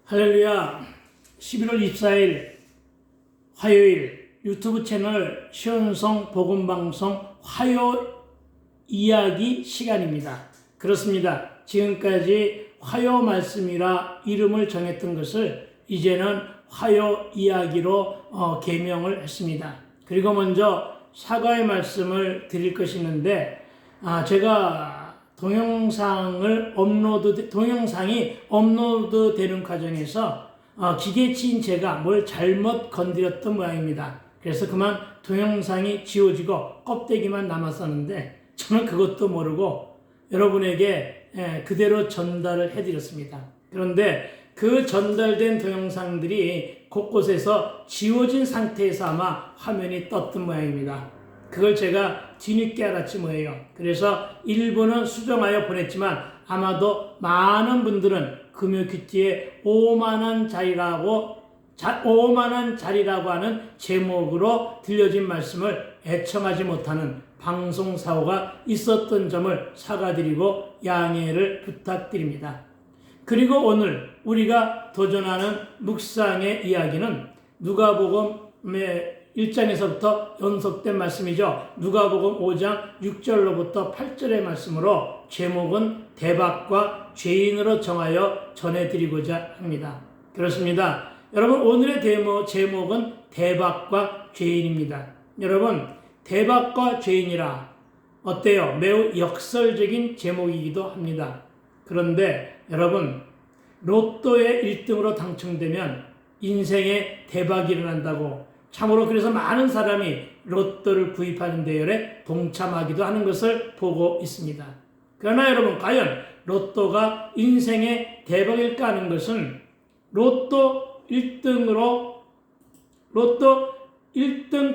할렐루야. 11월 24일 화요일 유튜브 채널 시온성 복음방송 화요 이야기 시간입니다. 그렇습니다. 지금까지 화요 말씀이라 이름을 정했던 것을 이제는 화요 이야기로 개명을 했습니다. 그리고 먼저 사과의 말씀을 드릴 것이 있는데 제가 동영상이 업로드되는 과정에서 기계치인 제가 뭘 잘못 건드렸던 모양입니다. 그래서 그만 동영상이 지워지고 껍데기만 남았었는데 저는 그것도 모르고 여러분에게 그대로 전달을 해드렸습니다. 그런데 그 전달된 동영상들이 곳곳에서 지워진 상태에서 아마 화면이 떴던 모양입니다. 그걸 제가 뒤늦게 알았지 뭐예요. 그래서 일부는 수정하여 보냈지만 아마도 많은 분들은 금요큐티의 오만한 자리라고 하는 제목으로 들려진 말씀을 애청하지 못하는 방송사고가 있었던 점을 사과드리고 양해를 부탁드립니다. 그리고 오늘 우리가 도전하는 묵상의 이야기는 누가복음의 1장에서부터 연속된 말씀이죠. 누가복음 5장 6절로부터 8절의 말씀으로 제목은 대박과 죄인으로 정하여 전해드리고자 합니다. 그렇습니다. 여러분, 오늘의 제목은 대박과 죄인입니다. 여러분, 대박과 죄인이라 어때요? 매우 역설적인 제목이기도 합니다. 그런데 여러분, 로또에 1등으로 당첨되면 인생에 대박이 일어난다고 참으로 그래서 많은 사람이 로또를 구입하는 대열에 동참하기도 하는 것을 보고 있습니다. 그러나 여러분, 과연 로또가 인생의 대박일까 하는 것은 로또 1등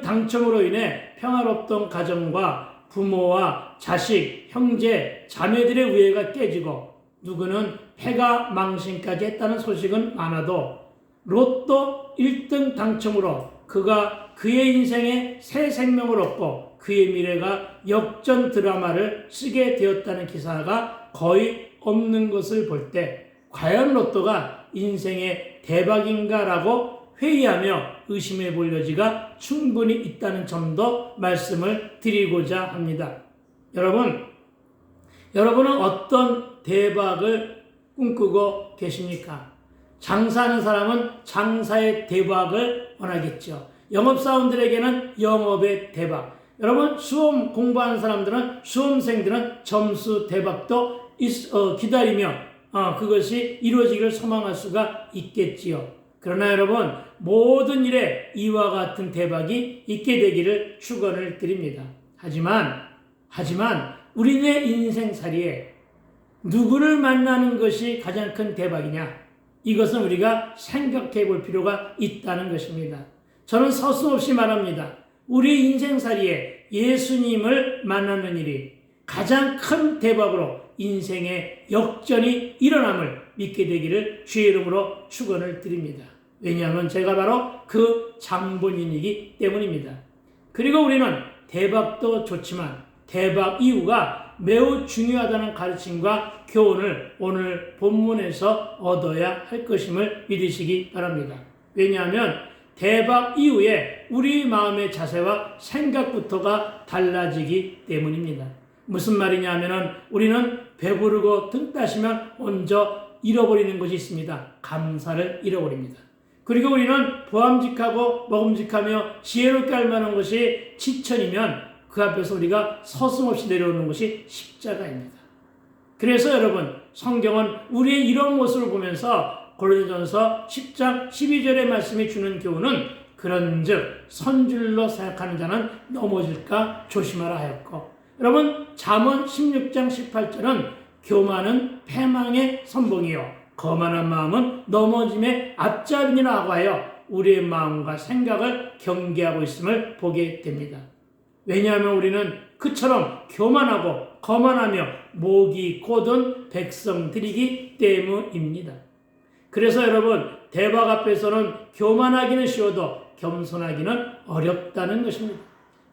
당첨으로 인해 평화롭던 가정과 부모와 자식, 형제, 자매들의 우애가 깨지고 누구는 폐가 망신까지 했다는 소식은 많아도 로또 1등 당첨으로 그가 그의 인생에 새 생명을 얻고 그의 미래가 역전 드라마를 쓰게 되었다는 기사가 거의 없는 것을 볼 때 과연 로또가 인생의 대박인가라고 회의하며 의심해 볼 여지가 충분히 있다는 점도 말씀을 드리고자 합니다. 여러분은 어떤 대박을 꿈꾸고 계십니까? 장사하는 사람은 장사의 대박을 원하겠죠. 영업사원들에게는 영업의 대박. 여러분, 수험 공부하는 사람들은, 수험생들은 점수 대박도 기다리며 그것이 이루어지기를 소망할 수가 있겠지요. 그러나 여러분, 모든 일에 이와 같은 대박이 있게 되기를 축원을 드립니다. 하지만 우리네 인생살이에 누구를 만나는 것이 가장 큰 대박이냐? 이것은 우리가 생각해 볼 필요가 있다는 것입니다. 저는 서슴없이 말합니다. 우리 인생살이에 예수님을 만나는 일이 가장 큰 대박으로 인생의 역전이 일어남을 믿게 되기를 주의 이름으로 축원을 드립니다. 왜냐하면 제가 바로 그 장본인이기 때문입니다. 그리고 우리는 대박도 좋지만 대박 이후가 매우 중요하다는 가르침과 교훈을 오늘 본문에서 얻어야 할 것임을 믿으시기 바랍니다. 왜냐하면 대박 이후에 우리 마음의 자세와 생각부터가 달라지기 때문입니다. 무슨 말이냐 하면은 우리는 배부르고 등 따시면 먼저 잃어버리는 것이 있습니다. 감사를 잃어버립니다. 그리고 우리는 보암직하고 먹음직하며 지혜롭게 할 만한 것이 지천이면 그 앞에서 우리가 서슴없이 내려오는 것이 십자가입니다. 그래서 여러분, 성경은 우리의 이런 모습을 보면서 고린도전서 10장 12절의 말씀이 주는 교훈은 그런즉 선줄로 생각하는 자는 넘어질까 조심하라 하였고, 여러분, 잠언 16장 18절은 교만은 패망의 선봉이요 거만한 마음은 넘어짐의 앞잡이니라 하여 우리의 마음과 생각을 경계하고 있음을 보게 됩니다. 왜냐하면 우리는 그처럼 교만하고 거만하며 목이 곧은 백성들이기 때문입니다. 그래서 여러분, 대박 앞에서는 교만하기는 쉬워도 겸손하기는 어렵다는 것입니다.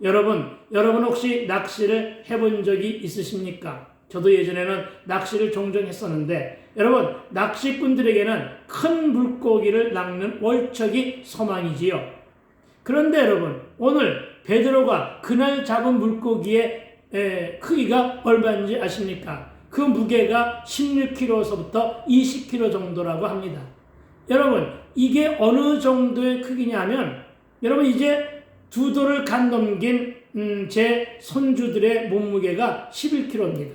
여러분 혹시 낚시를 해본 적이 있으십니까? 저도 예전에는 낚시를 종종 했었는데 여러분, 낚시꾼들에게는 큰 물고기를 낚는 월척이 소망이지요. 그런데 여러분, 오늘 베드로가 그날 잡은 물고기의 크기가 얼마인지 아십니까? 그 무게가 16kg서부터 20kg 정도라고 합니다. 여러분, 이게 어느 정도의 크기냐면 여러분, 이제 두 돌을 간 넘긴 제 손주들의 몸무게가 11kg입니다.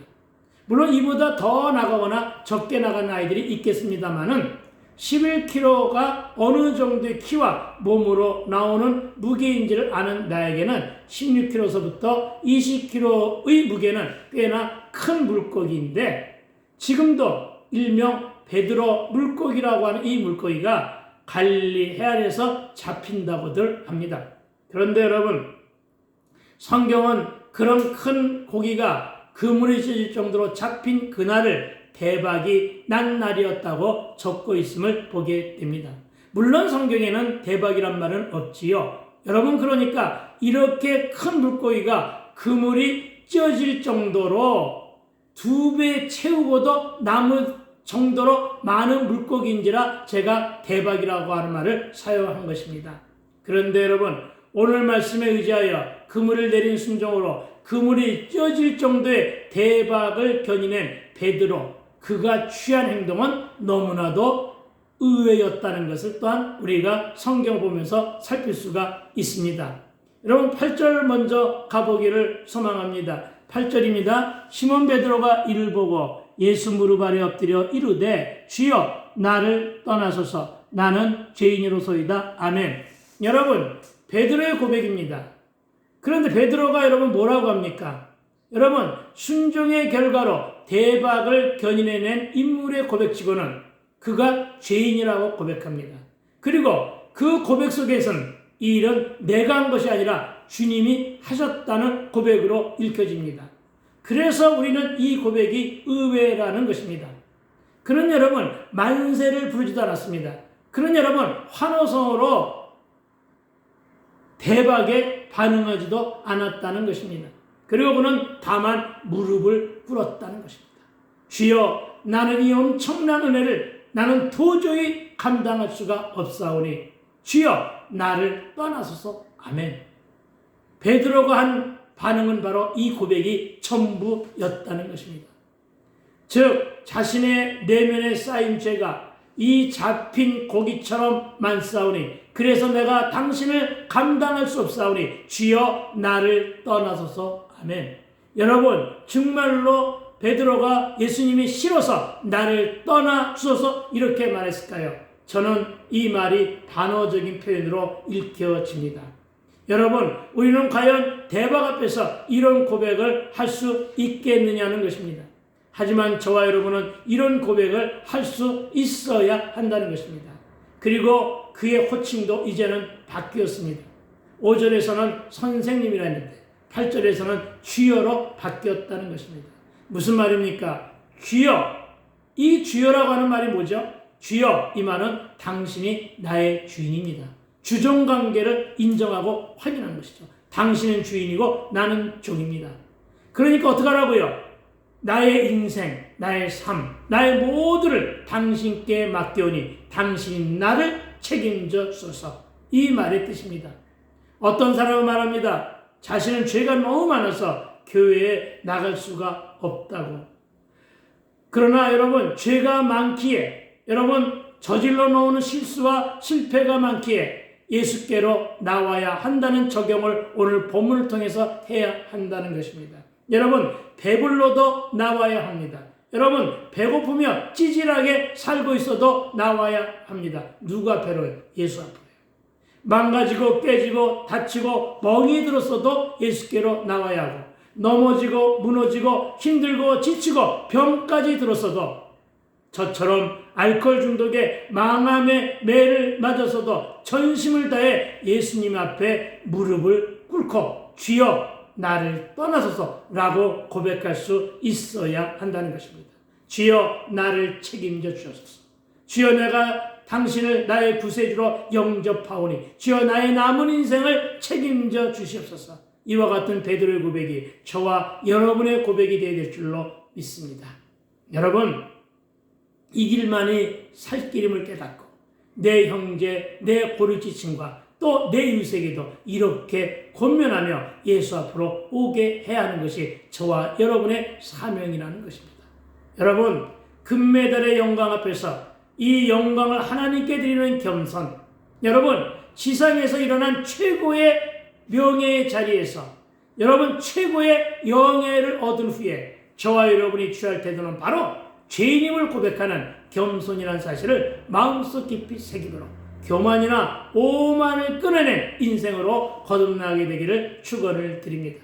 물론 이보다 더 나가거나 적게 나가는 아이들이 있겠습니다만은 11kg가 어느 정도의 키와 몸으로 나오는 무게인지를 아는 나에게는 16kg서부터 20kg의 무게는 꽤나 큰 물고기인데, 지금도 일명 베드로 물고기라고 하는 이 물고기가 갈릴리 해안에서 잡힌다고들 합니다. 그런데 여러분, 성경은 그런 큰 고기가 그물이 찢어질 정도로 잡힌 그날을 대박이 난 날이었다고 적고 있음을 보게 됩니다. 물론 성경에는 대박이란 말은 없지요. 여러분, 그러니까 이렇게 큰 물고기가 그물이 찢어질 정도로 2배 채우고도 남을 정도로 많은 물고기인지라 제가 대박이라고 하는 말을 사용한 것입니다. 그런데 여러분, 오늘 말씀에 의지하여 그물을 내린 순종으로 그물이 찢어질 정도의 대박을 견인한 베드로, 그가 취한 행동은 너무나도 의외였다는 것을 또한 우리가 성경 보면서 살필 수가 있습니다. 여러분, 8절 먼저 가보기를 소망합니다. 8절입니다. 시몬 베드로가 이를 보고 예수 무릎 아래 엎드려 이르되 주여 나를 떠나소서 나는 죄인이로소이다. 아멘. 여러분, 베드로의 고백입니다. 그런데 베드로가 여러분 뭐라고 합니까? 여러분, 순종의 결과로 대박을 견인해낸 인물의 고백치고는 그가 죄인이라고 고백합니다. 그리고 그 고백 속에서는 이 일은 내가 한 것이 아니라 주님이 하셨다는 고백으로 읽혀집니다. 그래서 우리는 이 고백이 의외라는 것입니다. 그런 여러분, 만세를 부르지도 않았습니다. 그런 여러분, 환호성으로 대박에 반응하지도 않았다는 것입니다. 그리고 그는 다만 무릎을 꿇었다는 것입니다. 주여, 나는 이 엄청난 은혜를 나는 도저히 감당할 수가 없사오니 주여 나를 떠나소서. 아멘. 베드로가 한 반응은 바로 이 고백이 전부였다는 것입니다. 즉 자신의 내면에 쌓인 죄가 이 잡힌 고기처럼 많사오니 그래서 내가 당신을 감당할 수 없사오니 주여 나를 떠나소서. 아멘. 여러분, 정말로 베드로가 예수님이 싫어서 나를 떠나 주소서 이렇게 말했을까요? 저는 이 말이 단어적인 표현으로 읽혀집니다. 여러분, 우리는 과연 대박 앞에서 이런 고백을 할 수 있겠느냐는 것입니다. 하지만 저와 여러분은 이런 고백을 할 수 있어야 한다는 것입니다. 그리고 그의 호칭도 이제는 바뀌었습니다. 5절에서는 선생님이라 했는데 8절에서는 주여로 바뀌었다는 것입니다. 무슨 말입니까? 주여. 이 주여라고 하는 말이 뭐죠? 주여, 이 말은 당신이 나의 주인입니다. 주종관계를 인정하고 확인하는 것이죠. 당신은 주인이고 나는 종입니다. 그러니까 어떻게 하라고요? 나의 인생, 나의 삶, 나의 모두를 당신께 맡겨오니 당신이 나를 책임져 주소서. 이 말의 뜻입니다. 어떤 사람은 말합니다. 자신은 죄가 너무 많아서 교회에 나갈 수가 없다고. 그러나 여러분, 죄가 많기에, 여러분 저질러 놓은 실수와 실패가 많기에 예수께로 나와야 한다는 적용을 오늘 본문을 통해서 해야 한다는 것입니다. 여러분, 배불러도 나와야 합니다. 여러분, 배고프며 찌질하게 살고 있어도 나와야 합니다. 누구 앞에로요? 예수 앞으로요. 망가지고 깨지고 다치고 멍이 들었어도 예수께로 나와야 하고, 넘어지고 무너지고 힘들고 지치고 병까지 들었어도, 저처럼 알코올 중독에 망함의 매를 맞아서도 전심을 다해 예수님 앞에 무릎을 꿇고 주여 나를 떠나소서 라고 고백할 수 있어야 한다는 것입니다. 주여 나를 책임져 주옵소서. 주여 내가 당신을 나의 구세주로 영접하오니 주여 나의 남은 인생을 책임져 주시옵소서. 이와 같은 베드로의 고백이 저와 여러분의 고백이 되어야 될 줄로 믿습니다. 여러분, 이 길만이 살 길임을 깨닫고 내 형제, 내 고르지친과 또 내 이웃에게도 이렇게 권면하며 예수 앞으로 오게 해야 하는 것이 저와 여러분의 사명이라는 것입니다. 여러분, 금메달의 영광 앞에서 이 영광을 하나님께 드리는 겸손, 여러분, 지상에서 일어난 최고의 명예의 자리에서 여러분 최고의 영예를 얻은 후에 저와 여러분이 취할 태도는 바로 죄인임을 고백하는 겸손이라는 사실을 마음속 깊이 새기므로 교만이나 오만을 끊어낸 인생으로 거듭나게 되기를 축원을 드립니다.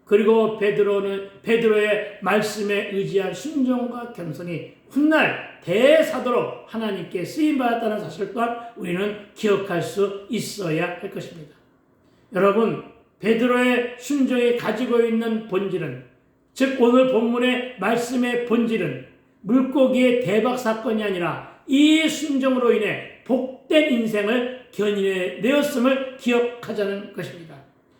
그리고 베드로의 말씀에 의지한 순종과 겸손이 훗날 대사도로 하나님께 쓰임받았다는 사실 또한 우리는 기억할 수 있어야 할 것입니다. 여러분, 베드로의 순종이 가지고 있는 본질은, 즉 오늘 본문의 말씀의 본질은 물고기의 대박 사건이 아니라 이 순종으로 인해 복된 인생을 견인해내었음을 기억하자는 것입니다.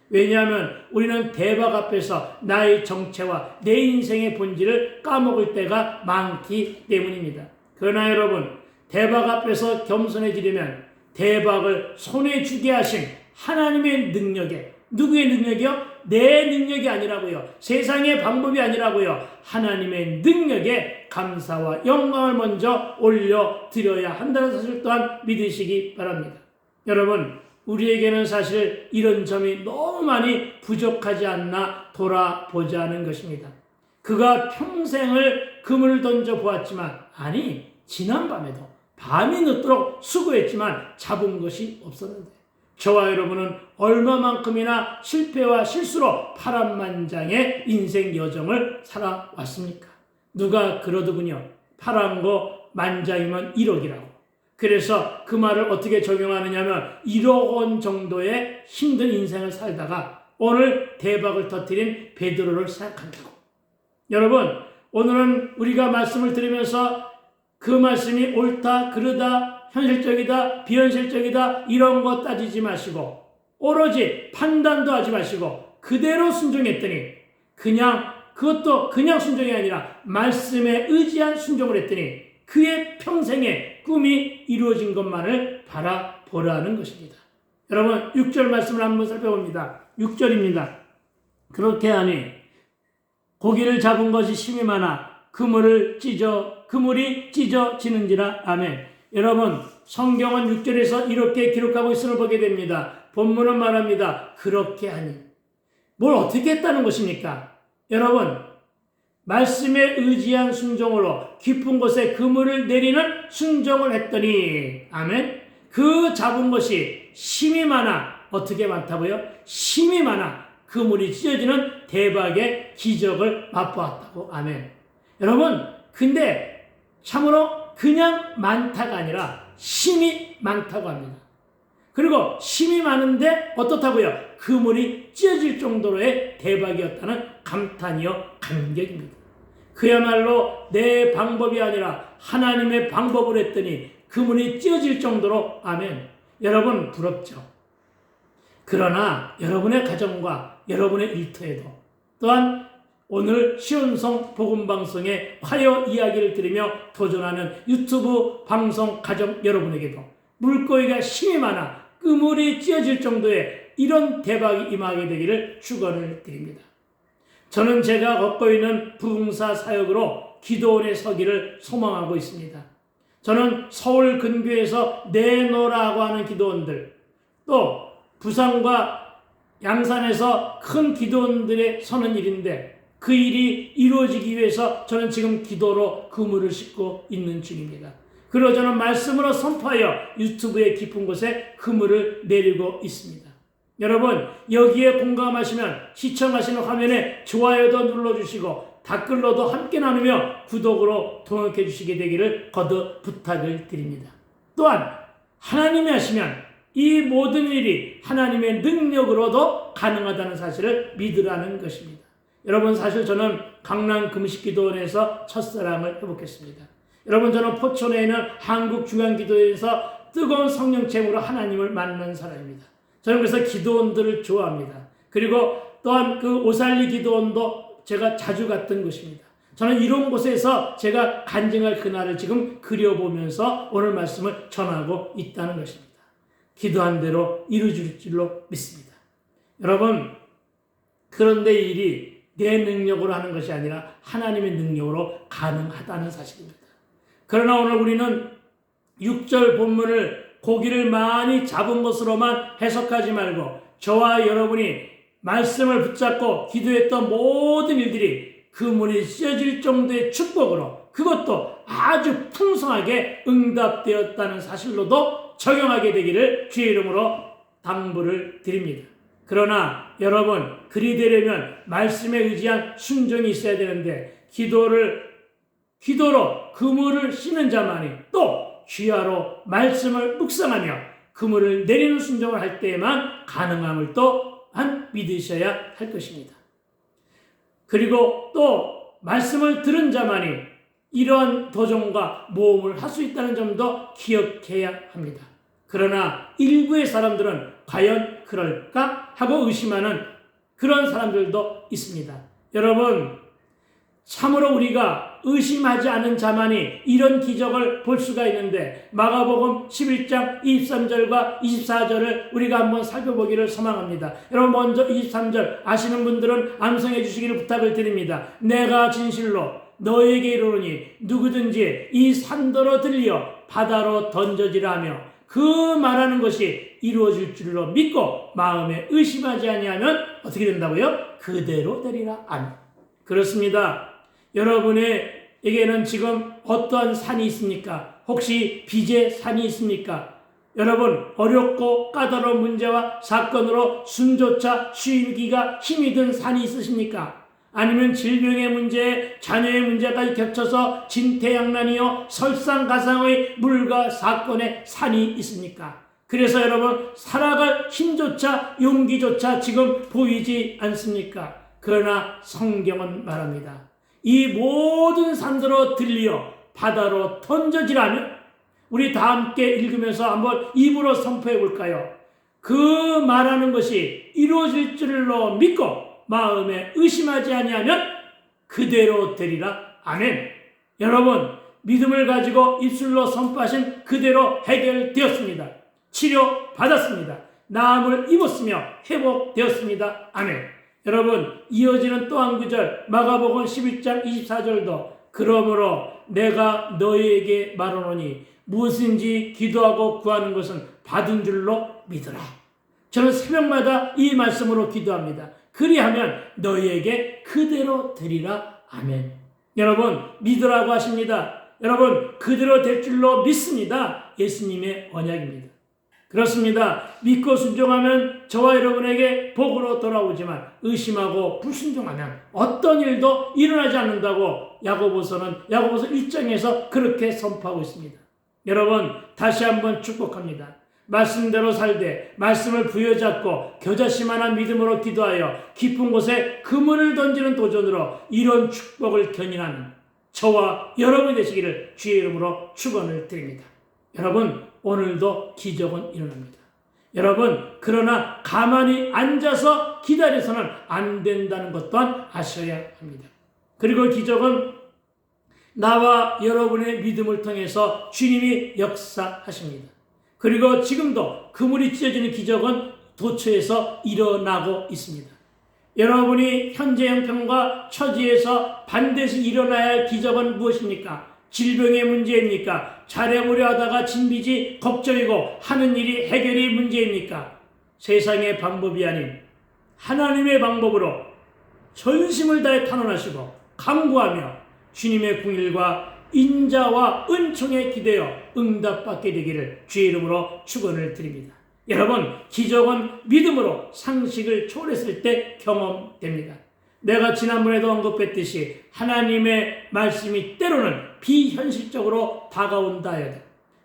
왜냐하면 우리는 대박 앞에서 나의 정체와 내 인생의 본질을 까먹을 때가 많기 때문입니다. 그러나 여러분, 대박 앞에서 겸손해지려면 대박을 손에 쥐게 하신 하나님의 능력에, 누구의 능력이요? 내 능력이 아니라고요. 세상의 방법이 아니라고요. 하나님의 능력에 감사와 영광을 먼저 올려드려야 한다는 사실 또한 믿으시기 바랍니다. 여러분, 우리에게는 사실 이런 점이 너무 많이 부족하지 않나 돌아보자는 것입니다. 그가 평생을 그물을 던져보았지만, 아니, 지난밤에도 밤이 늦도록 수고했지만 잡은 것이 없었는데, 저와 여러분은 얼마만큼이나 실패와 실수로 파란만장의 인생 여정을 살아왔습니까? 누가 그러더군요. 파란 거 만장이면 1억이라고. 그래서 그 말을 어떻게 적용하느냐면 1억 원 정도의 힘든 인생을 살다가 오늘 대박을 터뜨린 베드로를 생각한다고. 여러분, 오늘은 우리가 말씀을 들으면서 그 말씀이 옳다, 그르다, 현실적이다, 비현실적이다 이런 거 따지지 마시고 오로지 판단도 하지 마시고 그대로 순종했더니 그것도 그냥 순종이 아니라 말씀에 의지한 순종을 했더니 그의 평생의 꿈이 이루어진 것만을 바라보라는 것입니다. 여러분, 6절 말씀을 한번 살펴봅니다. 6절입니다. 그렇게 하니 고기를 잡은 것이 심이 많아 그물이 찢어지는지라. 아멘. 여러분, 성경은 6절에서 이렇게 기록하고 있음을 보게 됩니다. 본문은 말합니다. 그렇게 하니. 뭘 어떻게 했다는 것입니까? 여러분, 말씀에 의지한 순종으로 깊은 곳에 그물을 내리는 순종을 했더니, 아멘. 그 잡은 것이 심이 많아. 어떻게 많다고요? 심이 많아. 그물이 찢어지는 대박의 기적을 맛보았다고. 아멘. 여러분, 근데 참으로 그냥 많다가 아니라 심이 많다고 합니다. 그리고 심이 많은데 어떻다고요? 그물이 찢어질 정도로의 대박이었다는 감탄이요, 감격입니다. 그야말로 내 방법이 아니라 하나님의 방법을 했더니 그물이 찢어질 정도로. 아멘. 여러분, 부럽죠? 그러나 여러분의 가정과 여러분의 일터에도 또한 오늘 시온성 복음방송의 화요 이야기를 들으며 도전하는 유튜브 방송 가정 여러분에게도 물고기가 심이 많아 그물이 찢어질 정도의 이런 대박이 임하게 되기를 축원을 드립니다. 저는 제가 걷고 있는 부흥사 사역으로 기도원에 서기를 소망하고 있습니다. 저는 서울 근교에서 내노라고 하는 기도원들, 또 부산과 양산에서 큰 기도원들의 서는 일인데 그 일이 이루어지기 위해서 저는 지금 기도로 그물을 싣고 있는 중입니다. 그리고 저는 말씀으로 선포하여 유튜브의 깊은 곳에 그물을 내리고 있습니다. 여러분, 여기에 공감하시면 시청하시는 화면에 좋아요도 눌러주시고 댓글로도 함께 나누며 구독으로 동역해 주시게 되기를 거듭 부탁을 드립니다. 또한 하나님이 하시면 이 모든 일이 하나님의 능력으로도 가능하다는 사실을 믿으라는 것입니다. 여러분, 사실 저는 강남 금식기도원에서 첫사랑을 회복했습니다. 여러분, 저는 포천에 있는 한국중앙기도회에서 뜨거운 성령체험으로 하나님을 만난 사람입니다. 저는 그래서 기도원들을 좋아합니다. 그리고 또한 그 오살리 기도원도 제가 자주 갔던 곳입니다. 저는 이런 곳에서 제가 간증할 그날을 지금 그려보면서 오늘 말씀을 전하고 있다는 것입니다. 기도한 대로 이루어질 줄로 믿습니다. 여러분, 그런데 이 일이 내 능력으로 하는 것이 아니라 하나님의 능력으로 가능하다는 사실입니다. 그러나 오늘 우리는 6절 본문을 고기를 많이 잡은 것으로만 해석하지 말고 저와 여러분이 말씀을 붙잡고 기도했던 모든 일들이 그물이 찢어질 정도의 축복으로 그것도 아주 풍성하게 응답되었다는 사실로도 적용하게 되기를 주의 이름으로 당부를 드립니다. 그러나 여러분, 그리 되려면 말씀에 의지한 순종이 있어야 되는데 기도로 그물을 씌는 자만이 또 귀하로 말씀을 묵상하며 그물을 내리는 순종을 할 때에만 가능함을 또한 믿으셔야 할 것입니다. 그리고 또 말씀을 들은 자만이 이러한 도전과 모험을 할 수 있다는 점도 기억해야 합니다. 그러나 일부의 사람들은 과연 그럴까 하고 의심하는 그런 사람들도 있습니다. 여러분, 참으로 우리가 의심하지 않은 자만이 이런 기적을 볼 수가 있는데 마가복음 11장 23절과 24절을 우리가 한번 살펴보기를 소망합니다. 여러분, 먼저 23절 아시는 분들은 암송해 주시기를 부탁을 드립니다. 내가 진실로 너에게 이르노니 누구든지 이 산더러 들려 바다로 던져지라 하며 그 말하는 것이 이루어질 줄로 믿고 마음에 의심하지 아니하면 어떻게 된다고요? 그대로 되리라. 아멘. 그렇습니다. 여러분에게는 지금 어떠한 산이 있습니까? 혹시 빚의 산이 있습니까? 여러분, 어렵고 까다로운 문제와 사건으로 숨조차 쉬기가 힘이 든 산이 있으십니까? 아니면 질병의 문제, 자녀의 문제까지 겹쳐서 진퇴양난이요 설상가상의 물과 사건의 산이 있습니까? 그래서 여러분, 살아갈 힘조차 용기조차 지금 보이지 않습니까? 그러나 성경은 말합니다. 이 모든 산들로 들려 바다로 던져지라면 우리 다 함께 읽으면서 한번 입으로 선포해 볼까요? 그 말하는 것이 이루어질 줄로 믿고 마음에 의심하지 아니하면 그대로 되리라. 아멘. 여러분, 믿음을 가지고 입술로 선포하신 그대로 해결되었습니다. 치료받았습니다. 나음을 입었으며 회복되었습니다. 아멘. 여러분, 이어지는 또 한 구절 마가복음 11장 24절도 그러므로 내가 너희에게 말하노니 무엇인지 기도하고 구하는 것은 받은 줄로 믿으라. 저는 새벽마다 이 말씀으로 기도합니다. 그리하면 너희에게 그대로 되리라. 아멘. 여러분, 믿으라고 하십니다. 여러분, 그대로 될 줄로 믿습니다. 예수님의 언약입니다. 그렇습니다. 믿고 순종하면 저와 여러분에게 복으로 돌아오지만 의심하고 불순종하면 어떤 일도 일어나지 않는다고 야고보서 1장에서 그렇게 선포하고 있습니다. 여러분, 다시 한번 축복합니다. 말씀대로 살되 말씀을 부여잡고 겨자씨만한 믿음으로 기도하여 깊은 곳에 그물을 던지는 도전으로 이런 축복을 견인하는 저와 여러분이 되시기를 주의 이름으로 축원을 드립니다. 여러분, 오늘도 기적은 일어납니다. 여러분, 그러나 가만히 앉아서 기다려서는 안 된다는 것 또한 아셔야 합니다. 그리고 기적은 나와 여러분의 믿음을 통해서 주님이 역사하십니다. 그리고 지금도 그물이 찢어지는 기적은 도처에서 일어나고 있습니다. 여러분이 현재 형편과 처지에서 반드시 일어나야 할 기적은 무엇입니까? 질병의 문제입니까? 잘해보려 하다가 진빚이 걱정이고 하는 일이 해결이 문제입니까? 세상의 방법이 아닌 하나님의 방법으로 전심을 다해 탄원하시고 간구하며 주님의 궁일과 인자와 은총에 기대어 응답받게 되기를 주의 이름으로 축원을 드립니다. 여러분, 기적은 믿음으로 상식을 초월했을 때 경험됩니다. 내가 지난번에도 언급했듯이 하나님의 말씀이 때로는 비현실적으로 다가온다 해도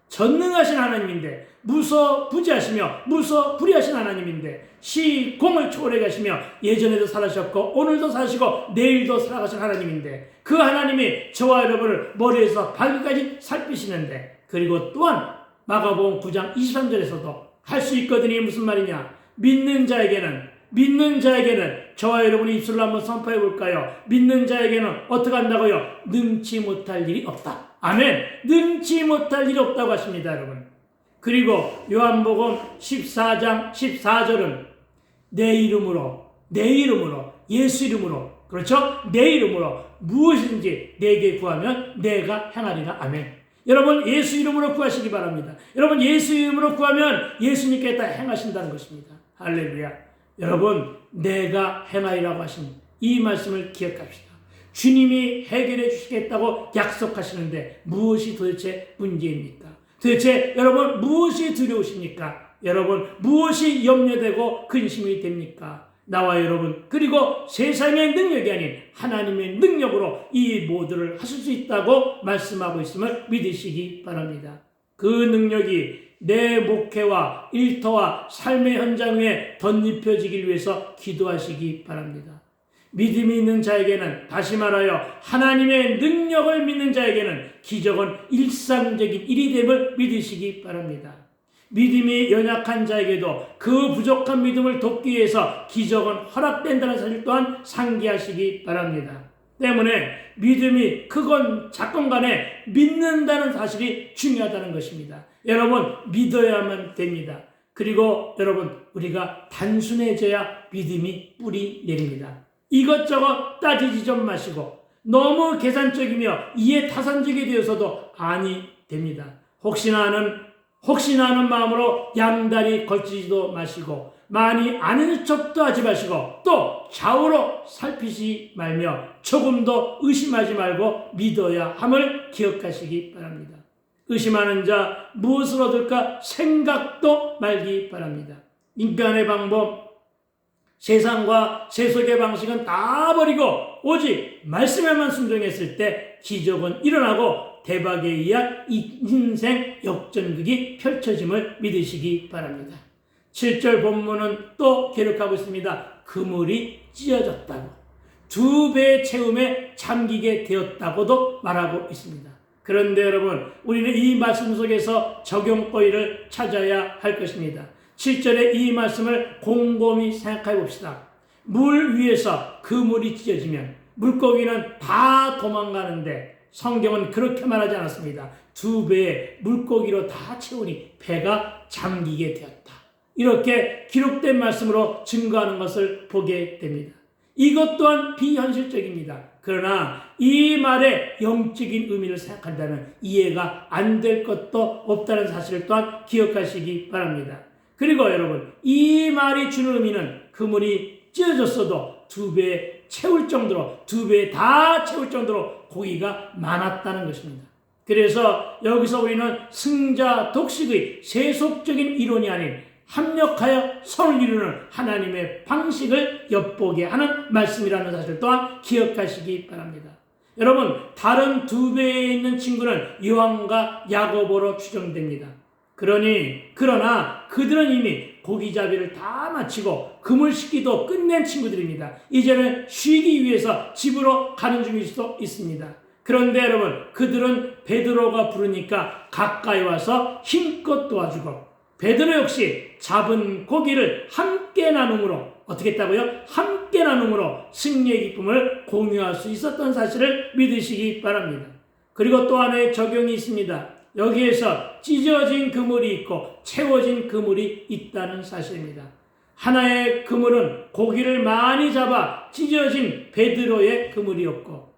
전능하신 하나님인데 무소부지하시며 무소불위하신 하나님인데 시공을 초월해 가시며 예전에도 살아셨고 오늘도 사시고 내일도 살아가신 하나님인데 그 하나님이 저와 여러분을 머리에서 발끝까지 살피시는데 그리고 또한 마가복음 9장 23절에서도 할 수 있거든요. 무슨 말이냐? 믿는 자에게는 믿는 자에게는, 저와 여러분이 입술로 한번 선포해 볼까요? 믿는 자에게는 어떻게 한다고요? 능치 못할 일이 없다. 아멘. 능치 못할 일이 없다고 하십니다, 여러분. 그리고 요한복음 14장 14절은 내 이름으로, 예수 이름으로, 그렇죠? 내 이름으로 무엇이든지 내게 구하면 내가 행하리라. 아멘. 여러분, 예수 이름으로 구하시기 바랍니다. 여러분, 예수 이름으로 구하면 예수님께 다 행하신다는 것입니다. 할렐루야. 여러분, 내가 행하리라고 하신 이 말씀을 기억합시다. 주님이 해결해 주시겠다고 약속하시는데 무엇이 도대체 문제입니까? 도대체 여러분, 무엇이 두려우십니까? 여러분, 무엇이 염려되고 근심이 됩니까? 나와 여러분, 그리고 세상의 능력이 아닌 하나님의 능력으로 이 모두를 하실 수 있다고 말씀하고 있음을 믿으시기 바랍니다. 그 능력이 내 목회와 일터와 삶의 현장 위에 덧입혀지길 위해서 기도하시기 바랍니다. 믿음이 있는 자에게는, 다시 말하여 하나님의 능력을 믿는 자에게는 기적은 일상적인 일이 됨을 믿으시기 바랍니다. 믿음이 연약한 자에게도 그 부족한 믿음을 돕기 위해서 기적은 허락된다는 사실 또한 상기하시기 바랍니다. 때문에 믿음이 크건 작건 간에 믿는다는 사실이 중요하다는 것입니다. 여러분, 믿어야만 됩니다. 그리고 여러분, 우리가 단순해져야 믿음이 뿌리 내립니다. 이것저것 따지지 좀 마시고 너무 계산적이며 이해타산적이 되어서도 아니 됩니다. 혹시나 하는 마음으로 양다리 걸치지도 마시고 많이 아는 척도 하지 마시고 또 좌우로 살피지 말며 조금도 의심하지 말고 믿어야 함을 기억하시기 바랍니다. 의심하는 자 무엇을 얻을까 생각도 말기 바랍니다. 인간의 방법, 세상과 세속의 방식은 다 버리고 오직 말씀에만 순종했을 때 기적은 일어나고 대박에 의한 인생 역전극이 펼쳐짐을 믿으시기 바랍니다. 7절 본문은 또 기록하고 있습니다. 그물이 찢어졌다고, 2배의 채움에 잠기게 되었다고도 말하고 있습니다. 그런데 여러분, 우리는 이 말씀 속에서 적용거리를 찾아야 할 것입니다. 7절의 이 말씀을 곰곰이 생각해 봅시다. 물 위에서 그물이 찢어지면 물고기는 다 도망가는데 성경은 그렇게 말하지 않았습니다. 2배의 물고기로 다 채우니 배가 잠기게 되었다. 이렇게 기록된 말씀으로 증거하는 것을 보게 됩니다. 이것 또한 비현실적입니다. 그러나 이 말의 영적인 의미를 생각한다면 이해가 안 될 것도 없다는 사실을 또한 기억하시기 바랍니다. 그리고 여러분, 이 말이 주는 의미는 그물이 찢어졌어도 2배 채울 정도로, 2배 다 채울 정도로 고기가 많았다는 것입니다. 그래서 여기서 우리는 승자 독식의 세속적인 이론이 아닌 합력하여 선을 이루는 하나님의 방식을 엿보게 하는 말씀이라는 사실 또한 기억하시기 바랍니다. 여러분, 다른 2배에 있는 친구는 요한과 야고보로 추정됩니다. 그러나 그들은 이미 고기잡이를 다 마치고 그물 씻기도 끝낸 친구들입니다. 이제는 쉬기 위해서 집으로 가는 중일 수도 있습니다. 그런데 여러분, 그들은 베드로가 부르니까 가까이 와서 힘껏 도와주고 베드로 역시 잡은 고기를 함께 나눔으로, 어떻게 했다고요? 함께 나눔으로 승리의 기쁨을 공유할 수 있었던 사실을 믿으시기 바랍니다. 그리고 또 하나의 적용이 있습니다. 여기에서 찢어진 그물이 있고 채워진 그물이 있다는 사실입니다. 하나의 그물은 고기를 많이 잡아 찢어진 베드로의 그물이었고,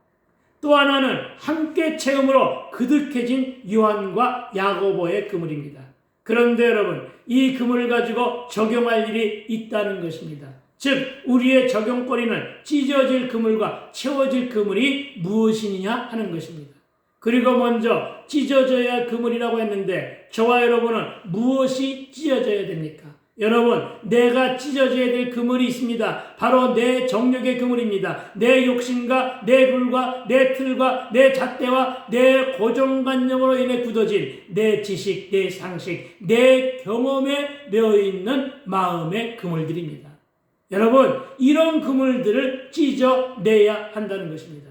또 하나는 함께 채움으로 그득해진 요한과 야고보의 그물입니다. 그런데 여러분, 이 그물을 가지고 적용할 일이 있다는 것입니다. 즉, 우리의 적용거리는 찢어질 그물과 채워질 그물이 무엇이냐 하는 것입니다. 그리고 먼저 찢어져야 할 그물이라고 했는데 저와 여러분은 무엇이 찢어져야 됩니까? 여러분, 내가 찢어져야 될 그물이 있습니다. 바로 내 정욕의 그물입니다. 내 욕심과 내 불과 내 틀과 내 잣대와 내 고정관념으로 인해 굳어진 내 지식, 내 상식, 내 경험에 매어있는 마음의 그물들입니다. 여러분, 이런 그물들을 찢어내야 한다는 것입니다.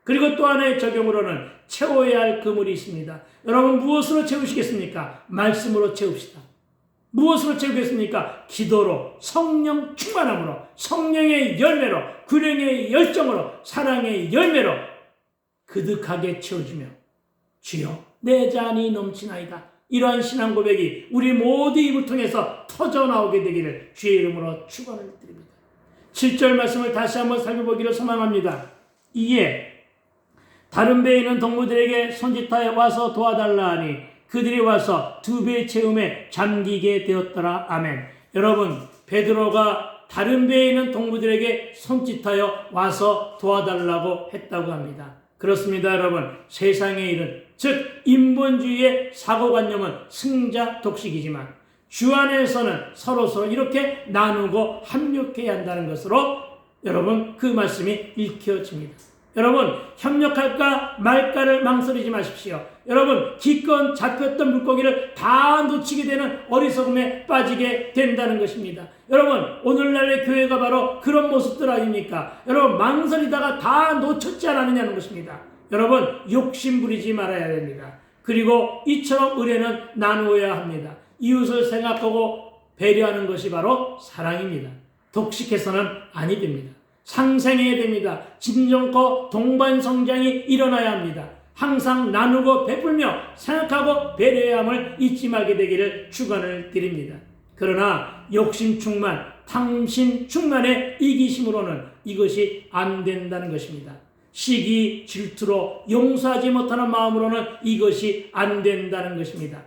그리고 또 하나의 적용으로는 채워야 할 그물이 있습니다. 여러분, 무엇으로 채우시겠습니까? 말씀으로 채웁시다. 무엇으로 채우겠습니까? 기도로, 성령 충만함으로, 성령의 열매로, 구령의 열정으로, 사랑의 열매로 그득하게 채워주며 주여 내 잔이 넘치나이다. 이러한 신앙 고백이 우리 모두 입을 통해서 터져나오게 되기를 주의 이름으로 축원을 드립니다. 7절 말씀을 다시 한번 살펴보기를 소망합니다. 이에 다른 배에 있는 동무들에게 손짓하여 와서 도와달라 하니 그들이 와서 2배 채움에 잠기게 되었더라. 아멘. 여러분, 베드로가 다른 배에 있는 동무들에게 손짓하여 와서 도와달라고 했다고 합니다. 그렇습니다, 여러분. 세상의 일은, 즉 인본주의의 사고관념은 승자 독식이지만 주 안에서는 서로서로 이렇게 나누고 협력해야 한다는 것으로 여러분 그 말씀이 읽혀집니다. 여러분, 협력할까 말까를 망설이지 마십시오. 여러분, 기껏 잡혔던 물고기를 다 놓치게 되는 어리석음에 빠지게 된다는 것입니다. 여러분, 오늘날의 교회가 바로 그런 모습들 아닙니까? 여러분, 망설이다가 다 놓쳤지 않았느냐는 것입니다. 여러분, 욕심 부리지 말아야 됩니다. 그리고 이처럼 의뢰는 나누어야 합니다. 이웃을 생각하고 배려하는 것이 바로 사랑입니다. 독식해서는 아니 됩니다. 상생해야 됩니다. 진정코 동반 성장이 일어나야 합니다. 항상 나누고 베풀며 생각하고 배려해야 함을 잊지 말게 되기를 축원을 드립니다. 그러나 욕심 충만, 탐심 충만의 이기심으로는 이것이 안 된다는 것입니다. 시기, 질투로 용서하지 못하는 마음으로는 이것이 안 된다는 것입니다.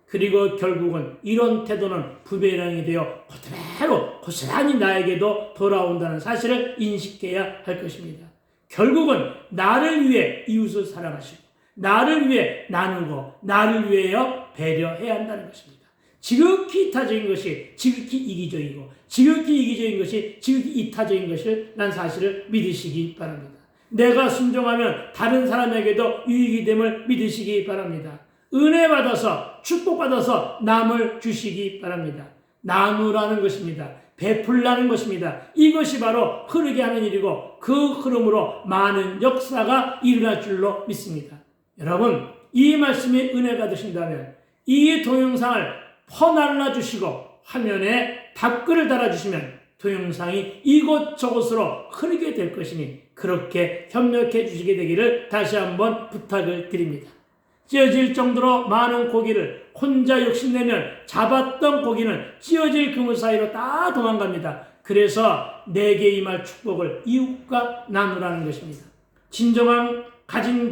그리고 결국은 이런 태도는 부메랑이 되어 그대로 고스란히 나에게도 돌아온다는 사실을 인식해야 할 것입니다. 결국은 나를 위해 이웃을 사랑하시고 나를 위해 나누고 나를 위하여 배려해야 한다는 것입니다. 지극히 이타적인 것이 지극히 이기적이고 지극히 이기적인 것이 지극히 이타적인 것을 난 사실을 믿으시기 바랍니다. 내가 순종하면 다른 사람에게도 유익이 됨을 믿으시기 바랍니다. 은혜 받아서 축복받아서 남을 주시기 바랍니다. 나누라는 것입니다. 베풀라는 것입니다. 이것이 바로 흐르게 하는 일이고 그 흐름으로 많은 역사가 일어날 줄로 믿습니다. 여러분, 이 말씀이 은혜가 되신다면 이 동영상을 퍼날라 주시고 화면에 답글을 달아주시면 동영상이 이곳저곳으로 흐르게 될 것이니 그렇게 협력해 주시게 되기를 다시 한번 부탁을 드립니다. 찢어질 정도로 많은 고기를 혼자 욕심내면 잡았던 고기는 찢어질 그물 사이로 다 도망갑니다. 그래서 내게 임할 축복을 이웃과 나누라는 것입니다. 진정한 가진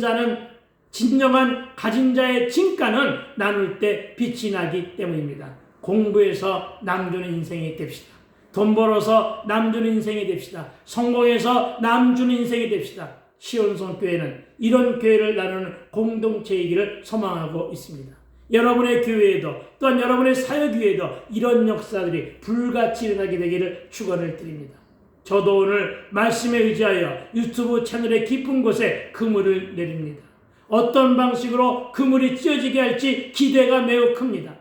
자의 진가는 나눌 때 빛이 나기 때문입니다. 공부해서 남주는 인생이 됩시다. 돈 벌어서 남주는 인생이 됩시다. 성공해서 남주는 인생이 됩시다. 시온성 교회는 이런 교회를 나누는 공동체이기를 소망하고 있습니다. 여러분의 교회에도 또한 여러분의 사역위에도 이런 역사들이 불같이 일어나게 되기를 축원을 드립니다. 저도 오늘 말씀에 의지하여 유튜브 채널의 깊은 곳에 그물을 내립니다. 어떤 방식으로 그물이 찢어지게 할지 기대가 매우 큽니다.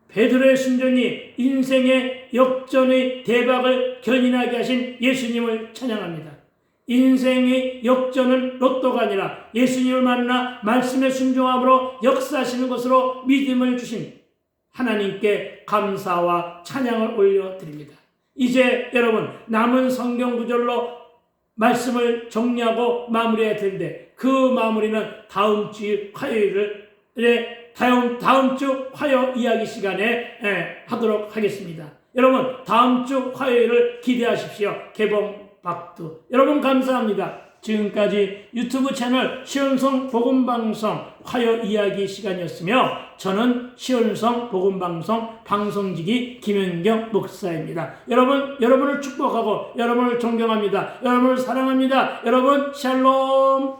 베드로의 순종이 인생의 역전의 대박을 견인하게 하신 예수님을 찬양합니다. 인생의 역전은 로또가 아니라 예수님을 만나 말씀의 순종함으로 역사하시는 것으로 믿음을 주신 하나님께 감사와 찬양을 올려드립니다. 이제 여러분 남은 성경 구절로 말씀을 정리하고 마무리해야 되는데 그 마무리는 다음 주 화요 이야기 시간에 하도록 하겠습니다. 여러분 다음 주 화요일을 기대하십시오. 개봉 박두. 여러분 감사합니다. 지금까지 유튜브 채널 시온성 복음방송 화요 이야기 시간이었으며 저는 시온성 복음방송 방송직이 김현경 목사입니다. 여러분을 축복하고 여러분을 존경합니다. 여러분을 사랑합니다. 여러분 샬롬.